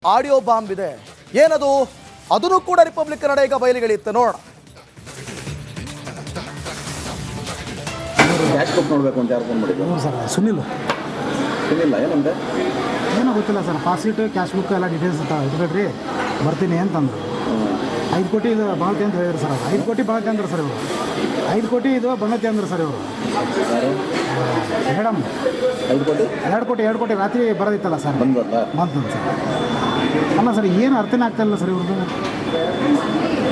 Audio bomb ಇದೆ. ಏನದು? ಅದನ್ನು ಕೂಡ ರಿಪಬ್ಲಿಕ್ ಕನ್ನಡ ಈಗ ಬಯಲಿಗೆಳೆಯುತ್ತೆ. ನೋಡೋಣ. ಕ್ಯಾಶ್ ಬುಕ್ ನೋಡಬೇಕು ಅಂತ ಯಾರು ಫೋನ್ ಮಾಡಿದ್ರು? ಸರ್ ಸುನಿಲ್ ಏನಂತೆ ಏನೋ ಗೊತ್ತಿಲ್ಲ sir. Pass sheet cash book ಎಲ್ಲ ಡೀಟೇಲ್ಸ್ ಇಟ್ಕೊಳ್ರಿ ಬರ್ತೀನಿ ಅಂತಂದರು. 5 ಕೋಟಿ ಇದು ಬಣತಿ ಅಂತ ಹೇಳಿದ್ರು ಸರ್. 5 ಕೋಟಿ ಬಣತಿ ಅಂದ್ರೆ ಸರ್ ಇವರು. 5 ಕೋಟಿ ಇದು ಬಣತಿ ಅಂದ್ರೆ ಸರ್ ಇವರು. ಮೇಡಮ್ 2 ಕೋಟಿ ರಾತ್ರಿ ಬರೋದಿತ್ತಲ್ಲ ಸರ್, ಬಂತು ಸರ್. ಅಲ್ಲ ಸರ್, ಏನು ಅರ್ಥನೇ ಆಗ್ತಾಯಿಲ್ಲ ಸರ್ ಇವ್ರದ್ದು.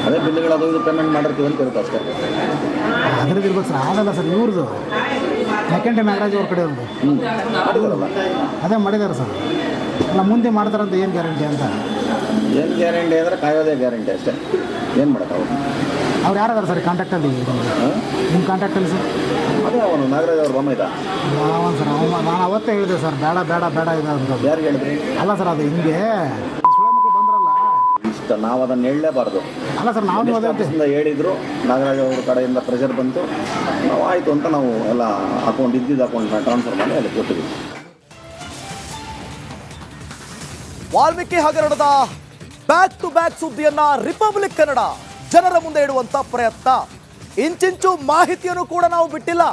ಅದೇ ಬಿಲ್ಗಳು ಅದು ಇದು ಪೇಮೆಂಟ್ ಮಾಡಿರ್ತೀವಿ ಅಂತ ಇರುತ್ತೆ ಅಷ್ಟೇ. ಅದ್ರದ್ದು ಇರ್ಬೇಕು ಸರ್. ಆಗಲ್ಲ ಸರ್ ಇವ್ರದ್ದು. ಮೆಕೆಂಟೆ ನಾಗರಾಜ್ ಅವ್ರ ಕಡೆ ಅವ್ರದ್ದು ಅದೇ ಮಾಡಿದ್ದಾರೆ ಸರ್. ಅಲ್ಲ ಮುಂದೆ ಮಾಡ್ತಾರಂತ ಏನು ಗ್ಯಾರಂಟಿ ಅಂತ? ಏನು ಗ್ಯಾರಂಟಿ ಅಂದರೆ ಕಾಯೋದೇ ಗ್ಯಾರಂಟಿ ಅಷ್ಟೇ. ಏನು ಮಾಡೋದು ಅವ್ರು ಯಾರದಾರ ಸರ್ ಕಾಂಟ್ಯಾಕ್ಟಲ್ಲಿ? ನಿಮ್ಮ ಕಾಂಟ್ಯಾಕ್ಟಲ್ಲಿ ಸರ್? ಅದೇ ಅವನು ನಾಗರಾಜ್ ಅವ್ರ ಬೊಮ್ಮ ಇದ್ದ. ಅವನು ಸರ್, ನಾನು ಅವತ್ತೇ ಹೇಳಿದೆ ಸರ್ ಬೇಡ ಇದೆ ಅಂತ. ಯಾರಿಗೆ ಹೇಳಿದ್ರಿ? ಅಲ್ಲ ಸರ್, ಅದು ಹಿಂಗೆ ಸುಳ್ಳು ಬಂದ್ರಲ್ಲ ಇಷ್ಟ, ನಾವು ಅದನ್ನು ಹೇಳಲೇಬಾರ್ದು. ಅಲ್ಲ ಸರ್, ನಾವು ಹೇಳಿದ್ರು, ನಾಗರಾಜ್ ಅವ್ರ ಕಡೆಯಿಂದ ಪ್ರೆಷರ್ ಬಂತು, ನಾವು ಆಯಿತು ಅಂತ ನಾವು ಎಲ್ಲ ಇದ್ದಿದ್ದು ಅಕೌಂಟ್ನ ಟ್ರಾನ್ಸ್ಫರ್ ಮಾಡಿ ಅಲ್ಲಿ ಕೊಟ್ಟಿದ್ವಿ. ವಾಲ್ಮೀಕಿ ಹಗರಣದ ಬ್ಯಾಕ್ ಟು ಬ್ಯಾಕ್ ಸುದ್ದಿಯನ್ನ ರಿಪಬ್ಲಿಕ್ ಕನ್ನಡ ಜನರ ಮುಂದೆ ಇಡುವಂತ ಪ್ರಯತ್ನ. ಇಂಚಿಂಚು ಮಾಹಿತಿಯನ್ನು ಕೂಡ ನಾವು ಬಿಟ್ಟಿಲ್ಲ.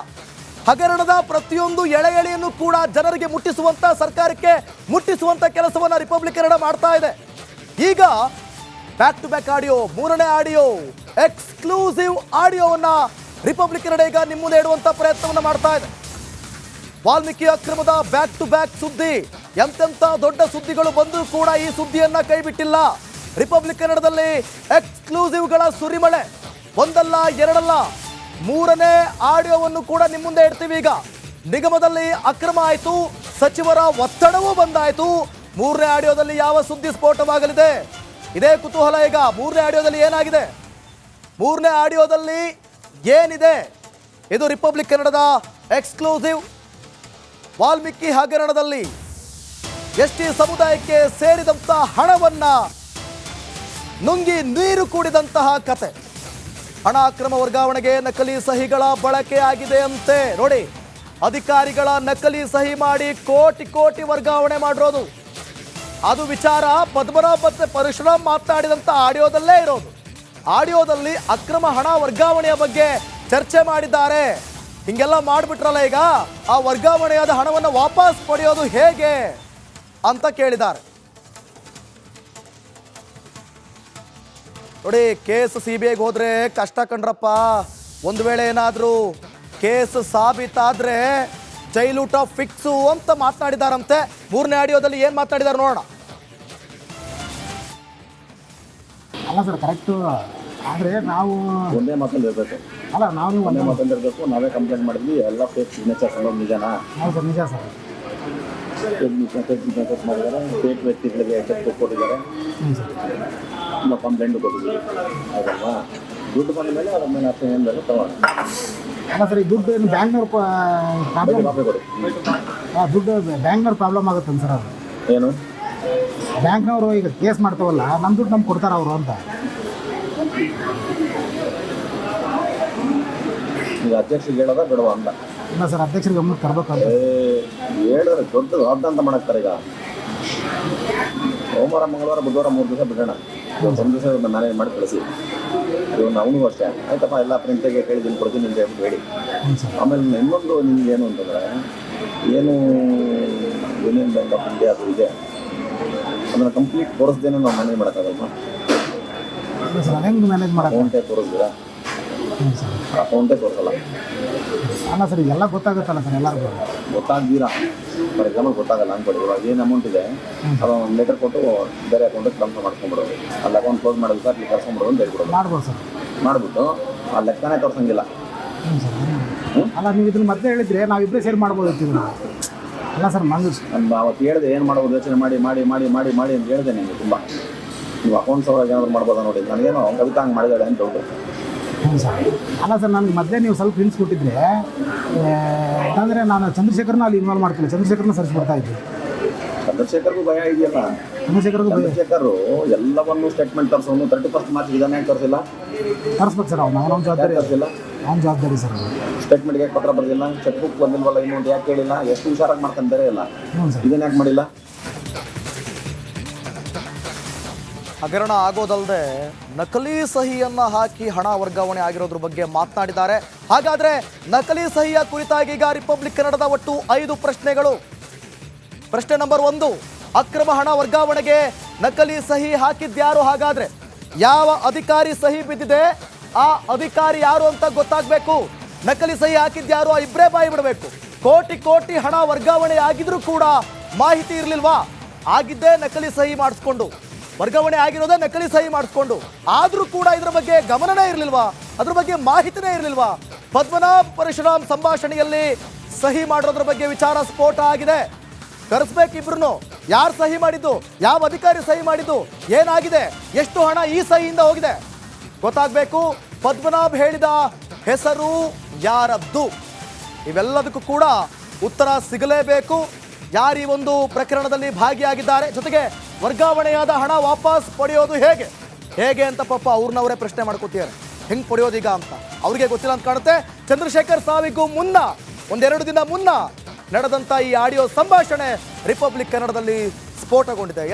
ಹಗರಣದ ಪ್ರತಿಯೊಂದು ಎಳೆಯನ್ನು ಕೂಡ ಜನರಿಗೆ ಮುಟ್ಟಿಸುವಂತ, ಸರ್ಕಾರಕ್ಕೆ ಮುಟ್ಟಿಸುವಂತ ಕೆಲಸವನ್ನ ರಿಪಬ್ಲಿಕ್ ಕನ್ನಡ ಮಾಡ್ತಾ ಇದೆ. ಈಗ ಬ್ಯಾಕ್ ಟು ಬ್ಯಾಕ್ ಆಡಿಯೋ, 3ನೇ ಆಡಿಯೋ, ಎಕ್ಸ್ಕ್ಲೂಸಿವ್ ಆಡಿಯೋವನ್ನ ರಿಪಬ್ಲಿಕ್ ಕನ್ನಡ ಈಗ ನಿಮ್ಮ ಮುಂದೆ ಇಡುವಂತ ಪ್ರಯತ್ನವನ್ನ ಮಾಡ್ತಾ ಇದೆ. ವಾಲ್ಮೀಕಿ ಅಕ್ರಮದ ಬ್ಯಾಕ್ ಟು ಬ್ಯಾಕ್ ಸುದ್ದಿ. ಎಂತೆಂಥ ದೊಡ್ಡ ಸುದ್ದಿಗಳು ಬಂದರೂ ಕೂಡ ಈ ಸುದ್ದಿಯನ್ನ ಕೈ ಬಿಟ್ಟಿಲ್ಲ. ರಿಪಬ್ಲಿಕ್ ಕನ್ನಡದಲ್ಲಿ ಎಕ್ಸ್ಕ್ಲೂಸಿವ್ಗಳ ಸುರಿಮಳೆ. ಒಂದಲ್ಲ ಎರಡಲ್ಲ, 3ನೇ ಆಡಿಯೋವನ್ನು ಕೂಡ ನಿಮ್ಮ ಮುಂದೆ ಇಡ್ತೀವಿ. ಈಗ ನಿಗಮದಲ್ಲಿ ಅಕ್ರಮ ಆಯಿತು, ಸಚಿವರ ಒತ್ತಡವೂ ಬಂದಾಯಿತು. 3ನೇ ಆಡಿಯೋದಲ್ಲಿ ಯಾವ ಸುದ್ದಿ ಸ್ಫೋಟವಾಗಲಿದೆ? ಇದೇ ಕುತೂಹಲ. ಈಗ 3ನೇ ಆಡಿಯೋದಲ್ಲಿ ಏನಾಗಿದೆ, 3ನೇ ಆಡಿಯೋದಲ್ಲಿ ಏನಿದೆ? ಇದು ರಿಪಬ್ಲಿಕ್ ಕನ್ನಡದ ಎಕ್ಸ್ಕ್ಲೂಸಿವ್. ವಾಲ್ಮೀಕಿ ಹಗರಣದಲ್ಲಿ ಎಸ್ಟಿ ಸಮುದಾಯಕ್ಕೆ ಸೇರಿದಂತ ಹಣವನ್ನ ನುಂಗಿ ನೀರು ಕುಡಿದಂತಹ ಕತೆ. ಹಣ ಅಕ್ರಮ ವರ್ಗಾವಣೆಗೆ ನಕಲಿ ಸಹಿಗಳ ಬಳಕೆ ಆಗಿದೆ ಅಂತೆ. ನೋಡಿ, ಅಧಿಕಾರಿಗಳ ನಕಲಿ ಸಹಿ ಮಾಡಿ ಕೋಟಿ ವರ್ಗಾವಣೆ ಮಾಡಿರೋದು. ಅದು ವಿಚಾರ ಪದ್ಮನಾಭ ಮತ್ತೆ ಪರಶುರಾಮ್ ಮಾತನಾಡಿದಂಥ ಆಡಿಯೋದಲ್ಲೇ ಇರೋದು. ಆಡಿಯೋದಲ್ಲಿ ಅಕ್ರಮ ಹಣ ವರ್ಗಾವಣೆಯ ಬಗ್ಗೆ ಚರ್ಚೆ ಮಾಡಿದ್ದಾರೆ. ಹಿಂಗೆಲ್ಲ ಮಾಡಿಬಿಟ್ರಲ್ಲ, ಈಗ ಆ ವರ್ಗಾವಣೆಯಾದ ಹಣವನ್ನು ವಾಪಸ್ ಪಡೆಯೋದು ಹೇಗೆ ಅಂತ ಕೇಳಿದ್ದಾರೆ. ನೋಡಿ, ಕೇಸ್ CBIಗೆ ಹೋದ್ರೆ ಕಷ್ಟ ಕಂಡ್ರಪ್ಪ. ಒಂದು ವೇಳೆ ಏನಾದರೂ ಕೇಸ್ ಸಾಬೀತಾದ್ರೆ ಜೈಲೂಟ ಫಿಕ್ಸು ಅಂತ ಮಾತನಾಡಿದಾರಂತೆ. 3ನೇ ಆಡಿಯೋದಲ್ಲಿ ಏನು ಮಾತನಾಡಿದ್ದಾರೆ ನೋಡೋಣ. ಅಲ್ಲ ಸರ್, ಕರೆಕ್ಟು. ಆದರೆ ನಾವು ಒಂದೇ ಮಾತಲ್ಲಿ ಇರಬೇಕು. ಅಲ್ಲ, ನಾವು ಒಂದೇ ಮಾತಲ್ಲಿ ಇರಬೇಕು. ನಾವೇ ಕಂಪ್ಲೇಂಟ್ ಮಾಡಿದ್ವಿ, ಎಲ್ಲ ಫೇಕ್ ಸಿಗ್ನೇಚರ್ಸ್ ಅನ್ನೋದು ನಿಜನಾ? ಹೌದು ಸರ್, ನಿಜ ಸರ್. ಫೇಕ್ ಸಿಗ್ನೇಚರ್ಸ್ ಮಾಡಿದ್ದಾರೆ, ಫೇಕ್ ವ್ಯಕ್ತಿಗಳಿಗೆ ಚೆಕ್ ಬುಕ್ ಕೊಟ್ಟಿದ್ದಾರೆ, ತುಂಬ ಕಂಪ್ಲೇಂಟು ಕೊಟ್ಟಿದ್ದೀವಿ. ಹೌದಲ್ವಾ? ದುಡ್ಡು ಬಂದ ಮೇಲೆ ಅದ್ರ ಮೇಲೆ ಅರ್ಥ ಏನು ಬೇಕು ತಗೊಂಡು. ಅಲ್ಲ ಸರ್, ಈ ದುಡ್ಡು ಏನು ಬ್ಯಾಂಕ್ನವ್ರ ಪ್ರಾಬ್ಲಮ್, ಕೊಡಿ. ದುಡ್ಡು ಬ್ಯಾಂಕ್ನವ್ರ ಪ್ರಾಬ್ಲಮ್ ಆಗುತ್ತೆ ಸರ್. ಅದು ಏನು, ಬ್ಯಾಂಕ್ನವರು ಈಗ ಕೇಸ್ ಮಾಡ್ತಾವಲ್ಲ, ನಮ್ಮ ದುಡ್ಡು ನಮ್ಗೆ ಕೊಡ್ತಾರೆ ಅವರು ಅಂತ. ಈಗ ಅಧ್ಯಕ್ಷರಿಗೆ ಹೇಳೋದ ಬಿಡುವ ಅಂತ? ಇಲ್ಲ ಸರ್, ಅಧ್ಯಕ್ಷರಿಗೆ ಗಮನಕ್ಕೆ ತರಬೇಕಂತ ಹೇಳಿದ್ರೆ ದೊಡ್ಡದು ಅಂತ ಮಾಡಾಕ್ತಾರೆ. ಈಗ ಸೋಮವಾರ, ಮಂಗಳವಾರ, ಬುಧವಾರ 3 ದಿವಸ ಬಿಡೋಣ. ಒಂದು ದಿವಸ ಮ್ಯಾನೇಜ್ ಮಾಡಿ ಕಳಿಸಿ. ಇವನು ಅವನು ಅಷ್ಟೇ, ಆಯ್ತಪ್ಪ ಎಲ್ಲ ಪ್ರಿಂಟಿಗೆ ಕೇಳಿದ್ದೀನಿ, ಕೊಡ್ತೀನಿ ಅಂತ ಹೇಳ್ಬಿಟ್ಟು ಹೇಳಿ. ಆಮೇಲೆ ಇನ್ನೊಂದು ನಿಮ್ಗೆ ಏನು ಅಂತಂದರೆ, ಏನು ಯೂನಿಯನ್ ಬ್ಯಾಂಕ್ ಆಫ್ ಇಂಡಿಯಾ ಅದು ಇದೆ, ಅದನ್ನು ಕಂಪ್ಲೀಟ್ ತೋರಿಸ್ದೇನೆ ನಾವು ಮ್ಯಾನೇಜ್ ಮಾಡೋಕ್ಕಾಗಲ್ವಾ? ಹೆಂಗೆ ಮ್ಯಾನೇಜ್ ಮಾಡೋದು? ಅಕೌಂಟೇ ತೋರಿಸ್ತೀರಾ? ಅಕೌಂಟೇ ತೋರಿಸಲ್ಲ. ಅಲ್ಲ ಸರ್, ಎಲ್ಲ ಗೊತ್ತಾಗುತ್ತಲ್ಲ ಸರ್ ಎಲ್ಲರಿಗೂ. ಗೊತ್ತಾಗ್ದೀರಾ? ಫಾರ್ ಎಕ್ಸಾಂಪಲ್ ಗೊತ್ತಾಗಲ್ಲ ಅಂದ್ಕೊಡಿ. ಇವಾಗ ಏನು ಅಮೌಂಟ್ ಇದೆ ಅದು ಒಂದು ಲೆಟರ್ ಕೊಟ್ಟು ಬೇರೆ ಅಕೌಂಟಿಗೆ ಟ್ರಾನ್ಸ್ಫರ್ ಮಾಡ್ಕೊಂಡ್ಬಿಡೋದು. ಅಲ್ಲಿ ಅಕೌಂಟ್ ಕ್ಲೋಸ್ ಮಾಡೋದು ಸರ್, ಇಲ್ಲಿ ಕರ್ಸ್ಕೊಂಡ್ಬಿಡೋದು ಅಂತ ಹೇಳ್ಬಿಡೋದು. ಮಾಡ್ಬೋದು ಸರ್. ಮಾಡಿಬಿಟ್ಟು ಆ ಲೆಕ್ಕನೇ ತೋರಿಸಂಗಿಲ್ಲ. ಅಲ್ಲ, ನೀವು ಇದನ್ನ ಮತ್ತೆ ಹೇಳಿದ್ರೆ ನಾವಿಬ್ಬರೇ ಸೇರಿ ಮಾಡ್ಬೋದು ಇರ್ತಿದ್ರು. ಅಲ್ಲ ಸರ್, ನಾನು ಅವತ್ತು ಹೇಳಿದೆ ಏನು ಮಾಡ್ಬೋದು ಯೋಚನೆ ಮಾಡಿ ಮಾಡಿ ಮಾಡಿ ಮಾಡಿ ಮಾಡಿ ಅಂತ ಹೇಳಿದೆ ನಿಮಗೆ. ತುಂಬ ನೀವು ಅಕೌಂಟ್ಸ್ ಅವ್ರಾಗ ಏನಾದ್ರು ಮಾಡ್ಬೋದಾ ನೋಡಿ. ನನಗೇನೋ ಕವಿತಾ ಹಂಗೆ ಮಾಡಿದಾಳೆ ಅಂತ ಹೇಳ್ಬೋದು. ಹ್ಞೂ ಸರ್. ಅಲ್ಲ ಸರ್, ನನಗೆ ಮೊದಲೇ ನೀವು ಸ್ವಲ್ಪ ಹಿಂಟ್ಸ್ ಕೊಟ್ಟಿದ್ರೆ, ಯಾಕಂದರೆ ನಾನು ಚಂದ್ರಶೇಖರ್ನ ಅಲ್ಲಿ ಇನ್ವಾಲ್ವ್ ಮಾಡ್ತಿಲ್ಲ, ಚಂದ್ರಶೇಖರ್ನ ಸರ್ಚ್ಬಿಡ್ತಾ ಇದ್ದೆ. ಚಂದ್ರಶೇಖರ್ಗೂ ಭಯ ಇದೆಯಲ್ಲ? ಚಂದ್ರಶೇಖರ್ ಎಲ್ಲವನ್ನೂ ಸ್ಟೇಟ್ಮೆಂಟ್ ತರಿಸೋನು 31 ಮಾರ್ಚ್ ಇದನ್ನೇ ತರಿಸಿಲ್ಲ. ತರಿಸ್ಬೇಕು ಸರ್, ಅವ್ನು ಜವಾಬ್ದಾರಿ ತರಿಸಿಲ್ಲ. ಅವ್ನ ಜವಾಬ್ದಾರಿ ಸರ್. ಸ್ಟೇಟ್ಮೆಂಟ್ಗೆ ಪತ್ರ ಬರೆದಿಲ್ಲ, ಚೆಕ್ ಬುಕ್ ಬಂದಿಲ್ವಲ್ಲ ಇನ್ನೂ ಯಾಕೆ ಕೇಳಿಲ್ಲ, ಎಷ್ಟು ಹುಷಾರಾಗಿ ಮಾಡ್ಕೊಂಡು ಬೇರೆ ಇಲ್ಲ, ಇದನ್ನ ಯಾಕೆ ಮಾಡಿಲ್ಲ? ಹಗರಣ ಆಗೋದಲ್ಲದೆ ನಕಲಿ ಸಹಿಯನ್ನ ಹಾಕಿ ಹಣ ವರ್ಗಾವಣೆ ಆಗಿರೋದ್ರ ಬಗ್ಗೆ ಮಾತನಾಡಿದ್ದಾರೆ. ಹಾಗಾದ್ರೆ ನಕಲಿ ಸಹಿಯ ಕುರಿತಾಗಿ ಈಗ ರಿಪಬ್ಲಿಕ್ ಕನ್ನಡದ ಒಟ್ಟು 5 ಪ್ರಶ್ನೆಗಳು. ಪ್ರಶ್ನೆ ನಂಬರ್ 1, ಅಕ್ರಮ ಹಣ ವರ್ಗಾವಣೆಗೆ ನಕಲಿ ಸಹಿ ಹಾಕಿದ್ಯಾರು? ಹಾಗಾದ್ರೆ ಯಾವ ಅಧಿಕಾರಿ ಸಹಿ ಬಿದ್ದಿದೆ ಆ ಅಧಿಕಾರಿ ಯಾರು ಅಂತ ಗೊತ್ತಾಗಬೇಕು. ನಕಲಿ ಸಹಿ ಹಾಕಿದ್ಯಾರು ಆ ಇಬ್ಬರೇ ಬಾಯಿ ಬಿಡಬೇಕು. ಕೋಟಿ ಕೋಟಿ ಹಣ ವರ್ಗಾವಣೆ ಆಗಿದ್ರೂ ಕೂಡ ಮಾಹಿತಿ ಇರಲಿಲ್ವಾ? ಆಗಿದ್ದೇ ನಕಲಿ ಸಹಿ ಮಾಡಿಸ್ಕೊಂಡು, ವರ್ಗಾವಣೆ ಆಗಿರೋದೇ ನಕಲಿ ಸಹಿ ಮಾಡಿಸ್ಕೊಂಡು, ಆದರೂ ಕೂಡ ಇದ್ರ ಬಗ್ಗೆ ಗಮನನೇ ಇರಲಿಲ್ವಾ? ಅದ್ರ ಬಗ್ಗೆ ಮಾಹಿತಿನೇ ಇರಲಿಲ್ವಾ? ಪದ್ಮನಾಭ್ ಪರಶುರಾಮ್ ಸಂಭಾಷಣೆಯಲ್ಲಿ ಸಹಿ ಮಾಡೋದ್ರ ಬಗ್ಗೆ ವಿಚಾರ ಸ್ಫೋಟ ಆಗಿದೆ. ಕರೆಸ್ಬೇಕಿಬ್ರು. ಯಾರು ಸಹಿ ಮಾಡಿದ್ದು, ಯಾವ ಅಧಿಕಾರಿ ಸಹಿ ಮಾಡಿದ್ದು, ಏನಾಗಿದೆ, ಎಷ್ಟು ಹಣ ಈ ಸಹಿಯಿಂದ ಹೋಗಿದೆ ಗೊತ್ತಾಗಬೇಕು. ಪದ್ಮನಾಭ್ ಹೇಳಿದ ಹೆಸರು ಯಾರದ್ದು, ಇವೆಲ್ಲದಕ್ಕೂ ಕೂಡ ಉತ್ತರ ಸಿಗಲೇಬೇಕು. ಯಾರು ಈ ಒಂದು ಪ್ರಕರಣದಲ್ಲಿ ಭಾಗಿಯಾಗಿದ್ದಾರೆ, ಜೊತೆಗೆ ವರ್ಗಾವಣೆಯಾದ ಹಣ ವಾಪಸ್ ಪಡೆಯೋದು ಹೇಗೆ ಅಂತ ಪಾಪ ಅವ್ರನ್ನವರೇ ಪ್ರಶ್ನೆ ಮಾಡ್ಕೋತಿದ್ದಾರೆ. ಹೆಂಗೆ ಪಡೆಯೋದೀಗ ಅಂತ ಅವ್ರಿಗೆ ಗೊತ್ತಿಲ್ಲ ಅಂತ ಕಾಣುತ್ತೆ. ಚಂದ್ರಶೇಖರ್ ಸಾವಿಗೂ ಮುನ್ನ, ಒಂದೆರಡು ದಿನ ಮುನ್ನ ನಡೆದಂಥ ಈ ಆಡಿಯೋ ಸಂಭಾಷಣೆ ರಿಪಬ್ಲಿಕ್ ಕನ್ನಡದಲ್ಲಿ ಸ್ಫೋಟಗೊಂಡಿದೆ.